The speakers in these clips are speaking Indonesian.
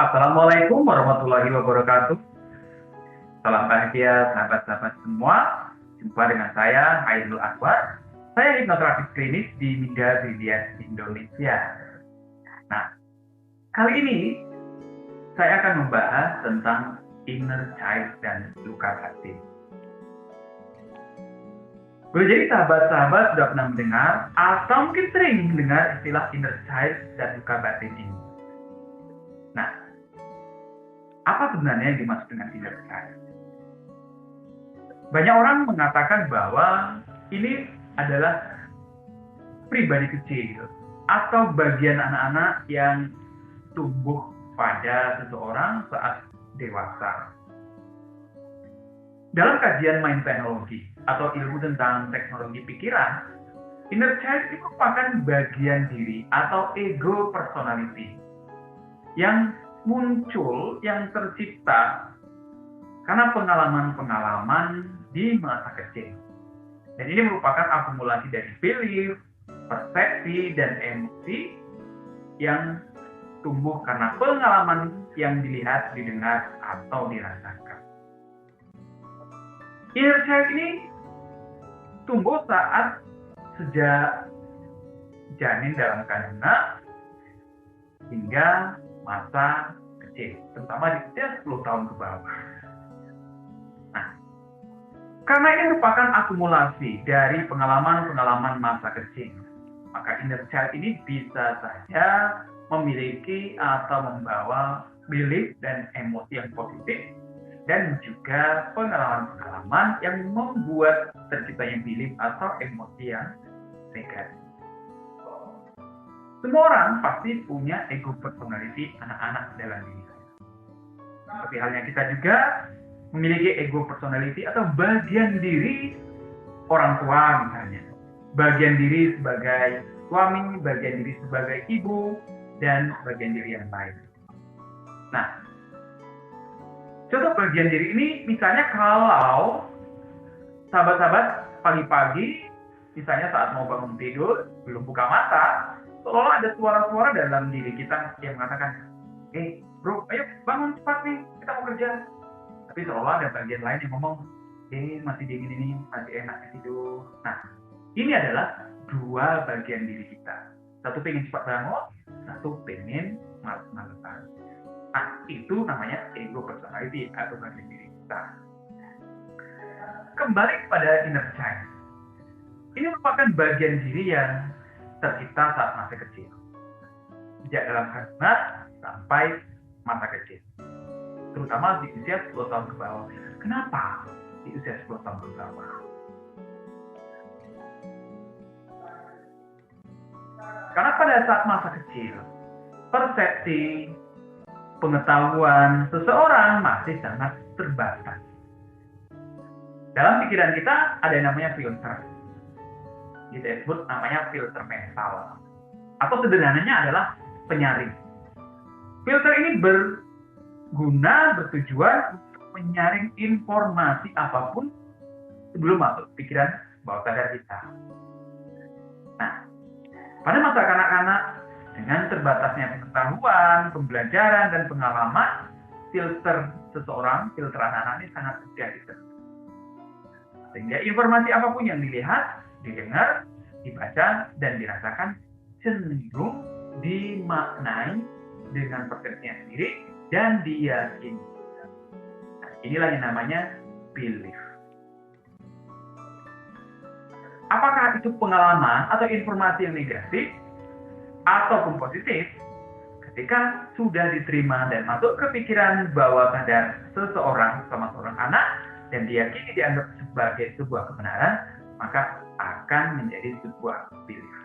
Assalamualaikum warahmatullahi wabarakatuh. Salam bahagia sahabat-sahabat semua. Jumpa dengan saya, Aidul Akbar. Saya hipnoterapis klinis di Minda Brilliant Indonesia. Nah, kali ini saya akan membahas tentang inner child dan luka batin. Boleh jadi sahabat-sahabat sudah pernah mendengar atau mungkin sering mendengar istilah inner child dan luka batin ini. Nah, apa sebenarnya yang dimaksud dengan inner child? Banyak orang mengatakan bahwa ini adalah pribadi kecil atau bagian anak-anak yang tumbuh pada seseorang saat dewasa. Dalam kajian mind technology atau ilmu tentang teknologi pikiran, inner child itu merupakan bagian diri atau ego personality yang muncul, yang tercipta karena pengalaman-pengalaman di masa kecil. Dan ini merupakan akumulasi dari belief, persepsi, dan emosi yang tumbuh karena pengalaman yang dilihat, didengar, atau dirasakan. Inner child ini tumbuh saat sejak janin dalam kandungan hingga masa kecil, terutama di usia 10 tahun ke bawah. Nah, karena ini merupakan akumulasi dari pengalaman-pengalaman masa kecil, maka inner child ini bisa saja memiliki atau membawa belief dan emosi yang positif, dan juga pengalaman-pengalaman yang membuat terciptanya belief atau emosi yang negatif. Semua orang pasti punya ego personality anak-anak dalam diri. Seperti halnya kita juga memiliki ego personality atau bagian diri orang tua misalnya. Bagian diri sebagai suami, bagian diri sebagai ibu, dan bagian diri yang lain. Nah, contoh bagian diri ini misalnya kalau sahabat-sahabat pagi-pagi, misalnya saat mau bangun tidur, belum buka mata, seolah ada suara-suara dalam diri kita yang mengatakan, bro, ayo bangun cepat nih, kita mau kerja. Tapi seolah ada bagian lain yang ngomong, masih dingin ini, masih enak tidur. Nah, ini adalah dua bagian diri kita. Satu pengen cepat bangun, satu pengen malas-malasan. Nah, itu namanya ego personality atau bagian diri kita. Kembali kepada inner child. Ini merupakan bagian diri yang tercipta saat masa kecil, sejak dalam kandungan sampai masa kecil, terutama di usia 10 tahun ke bawah. Kenapa di usia 10 tahun ke bawah? Karena pada saat masa kecil, persepsi, pengetahuan seseorang masih sangat terbatas. Dalam pikiran kita ada yang namanya filter. Kita sebut namanya filter mental, atau sederhananya adalah penyaring. Filter ini bertujuan untuk menyaring informasi apapun sebelum masuk pikiran bawah sadar kita. Nah, pada masa kanak-kanak dengan terbatasnya pengetahuan, pembelajaran, dan pengalaman, filter seseorang, filter anak-anak ini sangat mudah ditentukan. Sehingga informasi apapun yang dilihat, didengar, dibaca, dan dirasakan cenderung dimaknai dengan persepsinya sendiri dan diyakini. Nah, inilah yang namanya belief. Apakah itu pengalaman atau informasi yang negatif ataupun positif? Ketika sudah diterima dan masuk ke pikiran bawah sadar seseorang sama seorang anak dan diyakini dianggap sebagai sebuah kebenaran, maka akan menjadi sebuah belief,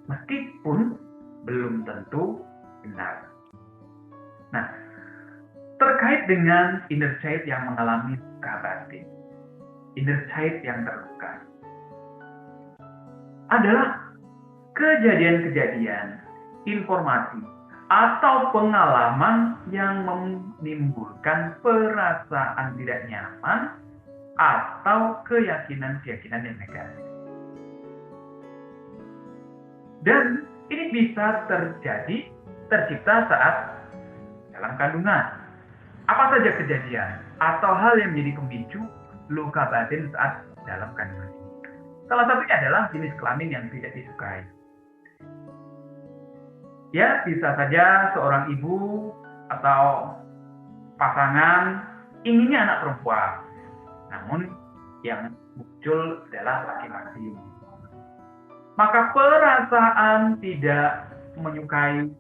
meskipun belum tentu benar. Nah, terkait dengan inner child yang mengalami luka batin, inner child yang terluka adalah kejadian-kejadian, informasi, atau pengalaman yang menimbulkan perasaan tidak nyaman atau keyakinan-keyakinan yang negatif. Dan ini bisa tercipta saat dalam kandungan. Apa saja kejadian atau hal yang menjadi pemicu luka batin saat dalam kandungan ini? Salah satunya adalah jenis kelamin yang tidak disukai. Ya, bisa saja seorang ibu atau pasangan inginnya anak perempuan, namun yang muncul adalah laki-laki. Maka perasaan tidak menyukai,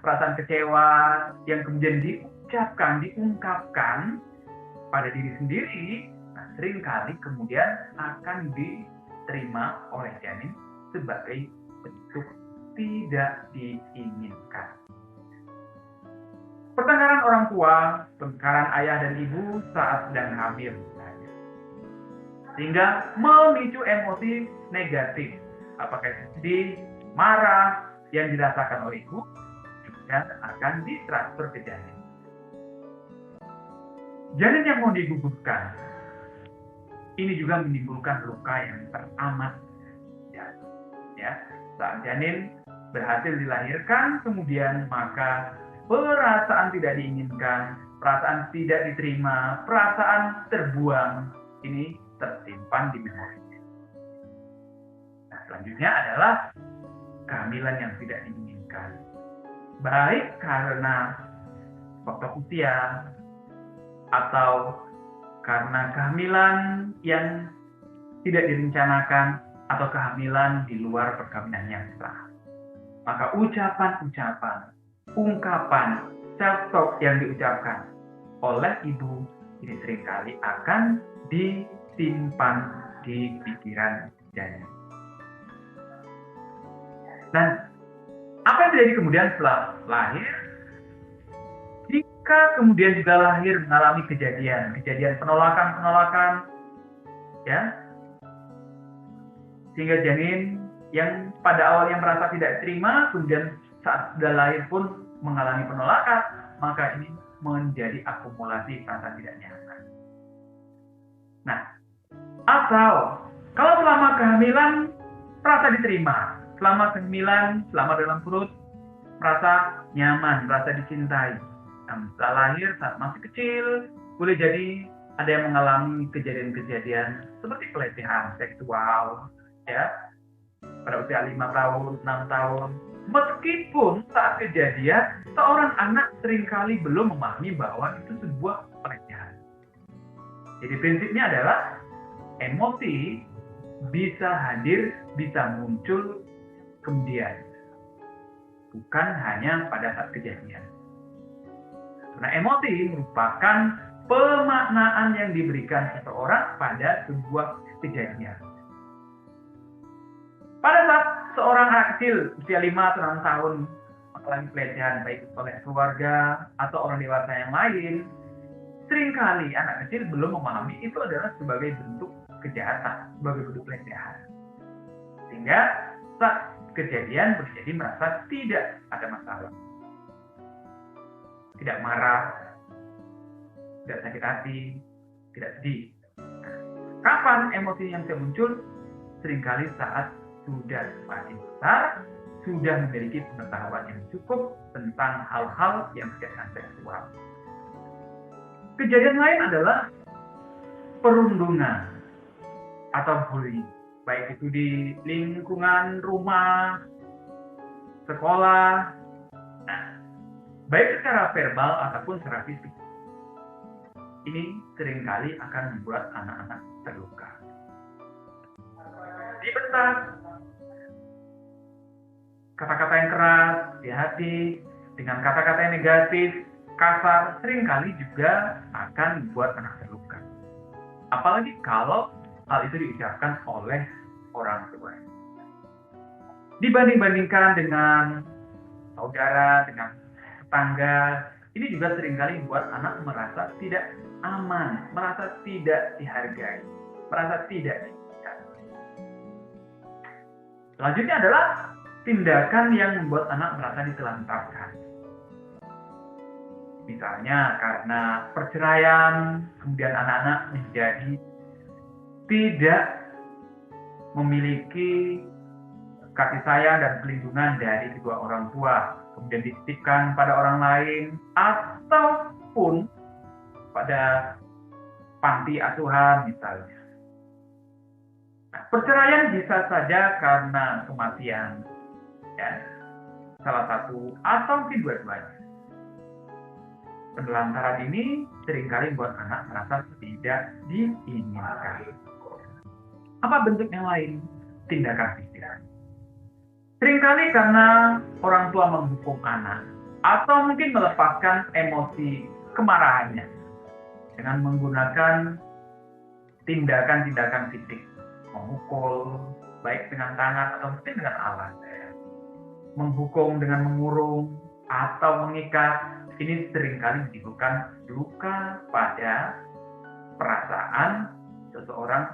perasaan kecewa yang kemudian diungkapkan pada diri sendiri, seringkali kemudian akan diterima oleh janin sebagai bentuk tidak diinginkan. Pertengkaran orang tua, pertengkaran ayah dan ibu saat sedang hamil, sehingga memicu emosi negatif, apakah sedih, marah yang dirasakan oleh ibu juga akan ditransfer ke janin. Janin yang mau digugurkan ini juga menimbulkan luka yang teramat ya. Saat janin berhasil dilahirkan, kemudian maka perasaan tidak diinginkan, perasaan tidak diterima, perasaan terbuang ini tersimpan di memorinya. Nah, selanjutnya adalah kehamilan yang tidak diinginkan, baik karena faktor usia atau karena kehamilan yang tidak direncanakan atau kehamilan di luar perkawinan yang sah. Maka ucapan-ucapan, ungkapan, self-talk yang diucapkan oleh ibu ini seringkali akan disimpan di pikiran janin. Dan apa yang terjadi kemudian setelah lahir? Jika kemudian juga lahir mengalami kejadian penolakan, ya, sehingga janin yang pada awalnya merasa tidak terima, kemudian saat sudah lahir pun mengalami penolakan, maka ini menjadi akumulasi rasa tidak nyaman. Nah, atau kalau selama kehamilan merasa diterima, selama kehamilan, selama dalam perut merasa nyaman, merasa dicintai. Nah, setelah lahir saat masih kecil, boleh jadi ada yang mengalami kejadian-kejadian seperti pelecehan seksual, ya, pada usia 5 tahun, 6 tahun. Meskipun saat kejadian, seorang anak seringkali belum memahami bahwa itu sebuah pelecehan. Jadi prinsipnya adalah emosi bisa hadir, bisa muncul kemudian, bukan hanya pada saat kejadian. Karena emosi merupakan pemaknaan yang diberikan seseorang pada sebuah kejadian. Pada saat seorang anak kecil usia 5 atau 6 tahun mengalami pelecehan baik oleh keluarga atau orang dewasa yang lain, seringkali anak kecil belum memahami itu adalah sebagai bentuk kejahatan, sebagai bentuk pelecehan. Sehingga saat kejadian jadi merasa tidak ada masalah, tidak marah, tidak sakit hati, tidak sedih. Kapan emosi yang muncul? Seringkali saat sudah semakin besar, sudah memiliki pengetahuan yang cukup tentang hal-hal yang berkaitan seksual. Kejadian lain adalah perundungan atau bullying, baik itu di lingkungan rumah, sekolah, baik secara verbal ataupun secara fisik. Ini seringkali akan membuat anak-anak terluka. Dibentak, kata-kata yang keras di hati, dengan kata-kata yang negatif, kasar, seringkali juga akan membuat anak terluka. Apalagi kalau hal itu diucapkan oleh orang tua. Dibanding-bandingkan dengan saudara, dengan tetangga, ini juga seringkali membuat anak merasa tidak aman, merasa tidak dihargai, merasa tidak diinginkan. Selanjutnya adalah tindakan yang membuat anak merasa ditelantarkan. Misalnya karena perceraian, kemudian anak-anak menjadi tidak memiliki kasih sayang dan pelindungan dari kedua orang tua. kemudian dititipkan pada orang lain, ataupun pada panti asuhan misalnya. Nah, perceraian bisa saja karena kematian, ya, salah satu atau mungkin dua-duanya. Penelantaran ini seringkali membuat anak merasa tidak diinginkan. Apa bentuk yang lain? Tindakan fisik. Seringkali karena orang tua menghukum anak atau mungkin melepaskan emosi kemarahannya dengan menggunakan tindakan-tindakan fisik, memukul baik dengan tangan atau mungkin dengan alat, menghukum dengan mengurung atau mengikat. Ini seringkali menimbulkan luka pada perasaan seseorang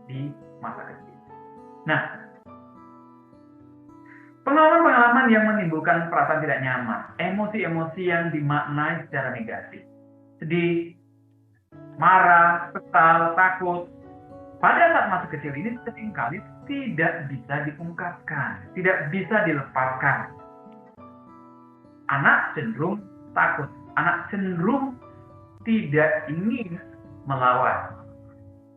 di masa kecil. Nah, pengalaman-pengalaman yang menimbulkan perasaan tidak nyaman, emosi-emosi yang dimaknai secara negatif, sedih, marah, kesal, takut, pada saat masa kecil ini seringkali tidak bisa diungkapkan, tidak bisa dilepaskan. Anak cenderung takut, anak cenderung tidak ingin melawan.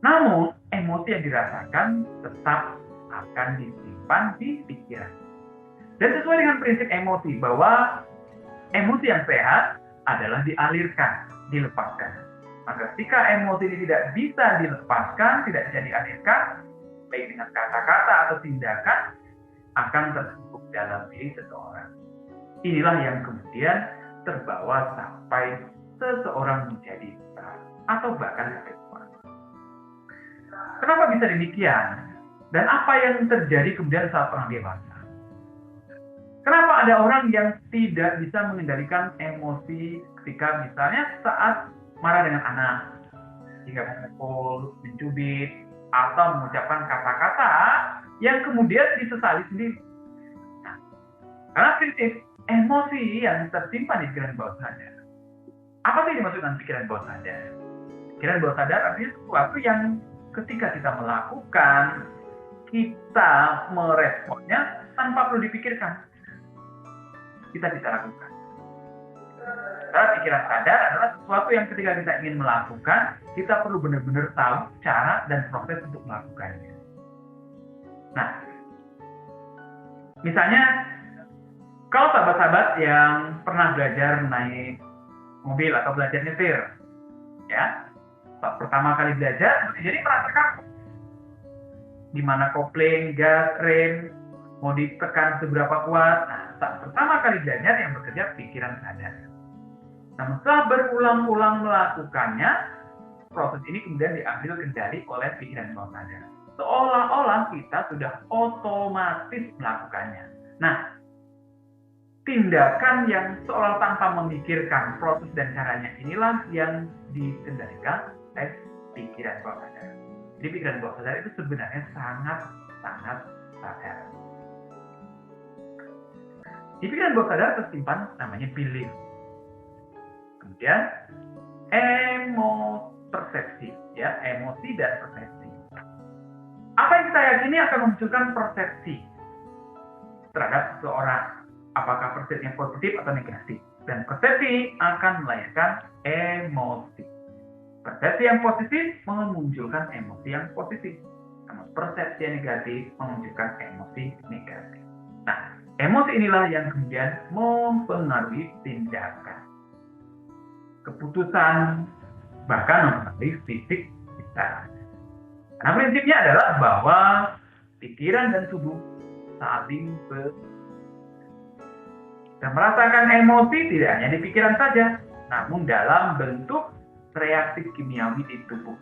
Namun, emosi yang dirasakan tetap akan disimpan di pikiran. Dan sesuai dengan prinsip emosi, bahwa emosi yang sehat adalah dialirkan, dilepaskan. Maka ketika emosi ini tidak bisa dilepaskan, tidak bisa dialirkan, baik dengan kata-kata atau tindakan, akan tertumpuk dalam diri seseorang. Inilah yang kemudian terbawa sampai seseorang menjadi stres atau bahkan sampai tua. Kenapa bisa demikian? Dan apa yang terjadi kemudian saat orang dewasa? Kenapa ada orang yang tidak bisa mengendalikan emosi ketika misalnya saat marah dengan anak, hingga memukul, mencubit, atau mengucapkan kata-kata yang kemudian disesali sendiri? Nah, karena prinsip emosi yang tersimpan di pikiran bawah sadar. Apa sih dimaksud dengan pikiran bawah sadar? Pikiran bawah sadar artinya sesuatu yang ketika kita melakukan, kita meresponnya tanpa perlu dipikirkan. Kita bisa lakukan. Karena pikiran sadar adalah sesuatu yang ketika kita ingin melakukan, kita perlu benar-benar tahu cara dan proses untuk melakukannya. Nah, misalnya, kalau sahabat-sahabat yang pernah belajar naik mobil atau belajar nyetir, ya, saat pertama kali belajar, jadi merasa kaku. Di mana kopling, gas, rem, mau ditekan seberapa kuat. Nah, saat pertama kali belajar yang bekerja pikiran sadar. Namun setelah berulang-ulang melakukannya, proses ini kemudian diambil kendali oleh pikiran bawah sadar. Seolah-olah kita sudah otomatis melakukannya. Nah, tindakan yang seolah tanpa memikirkan proses dan caranya inilah yang dikendalikan oleh pikiran bawah sadar. Jadi pikiran bawah sadar itu sebenarnya sangat sadar. Di pikiran bawah sadar tersimpan namanya belief. Kemudian persepsi, ya, emosi dan persepsi. Apa yang kita yakini akan memunculkan persepsi terhadap seseorang, apakah persepsi yang positif atau negatif. Dan persepsi akan melahirkan emosi. Persepsi yang positif memunculkan emosi yang positif. Namun persepsi yang negatif memunculkan emosi negatif. Nah, emosi inilah yang kemudian mempengaruhi tindakan, keputusan, bahkan mempengaruhi fisik kita. Karena prinsipnya adalah bahwa pikiran dan tubuh saling kita merasakan emosi tidak hanya di pikiran saja, namun dalam bentuk reaksi kimiawi di tubuh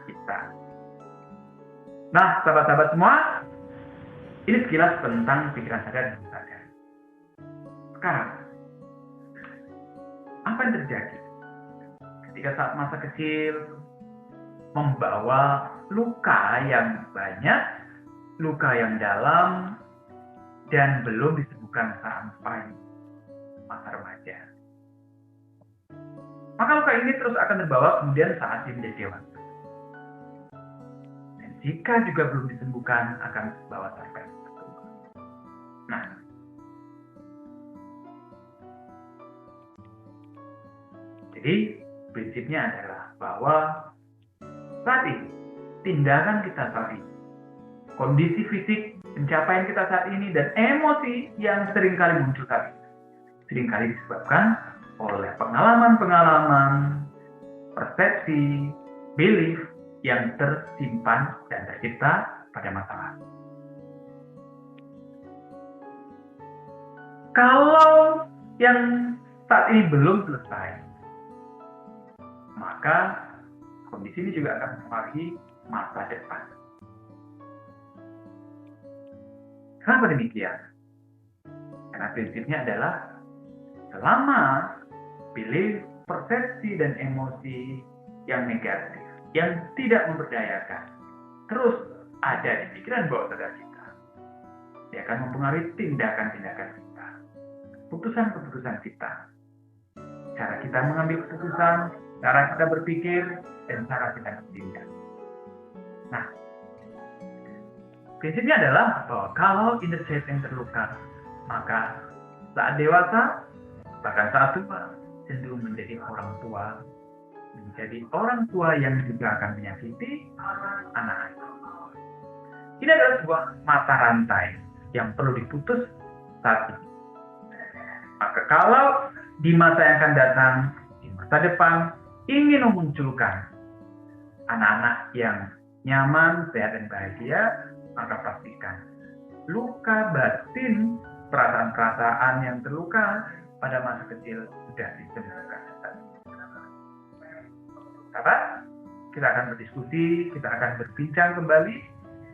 kita. Nah, sahabat-sahabat semua, ini sekilas tentang pikiran sadar dan sadar. Sekarang, apa yang terjadi ketika saat masa kecil membawa luka yang banyak, luka yang dalam, dan belum disembuhkan sampai masa remaja? Maka luka ini terus akan terbawa kemudian saat dia menjadi dewasa. Dan jika juga belum disembuhkan, akan terbawa sampai masa tua. Nah, Jadi prinsipnya adalah bahwa saat ini, tindakan kita saat ini, kondisi fisik, pencapaian kita saat ini, dan emosi yang seringkali muncul saat ini, seringkali disebabkan oleh pengalaman-pengalaman, persepsi, belief yang tersimpan dan tercipta pada masa lalu. Kalau yang saat ini belum selesai, maka kondisi ini juga akan mempengaruhi masa depan. Kenapa demikian? Karena prinsipnya adalah selama belief, persepsi, dan emosi yang negatif, yang tidak memberdayakan, terus ada di pikiran bawah sadar kita, dia akan mempengaruhi tindakan-tindakan kita, keputusan-keputusan kita, cara kita mengambil keputusan, cara kita berpikir, dan cara kita bertindak. Nah, prinsipnya adalah bahwa kalau inner child yang terluka, maka saat dewasa, bahkan saat tua, cenderung menjadi orang tua yang juga akan menyakiti anak-anak. Ini adalah sebuah mata rantai yang perlu diputus saat ini. Maka kalau di masa yang akan datang, di masa depan, ingin memunculkan anak-anak yang nyaman, sehat, dan bahagia, maka pastikan luka batin, perasaan-perasaan yang terluka pada masa kecil sudah disembuhkan. Sahabat, kita akan berdiskusi, kita akan berbincang kembali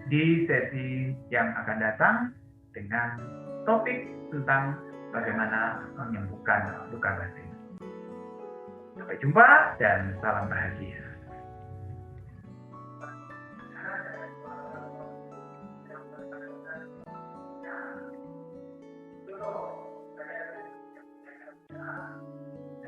di sesi yang akan datang dengan topik tentang bagaimana menyembuhkan luka batin. Sampai jumpa dan salam bahagia.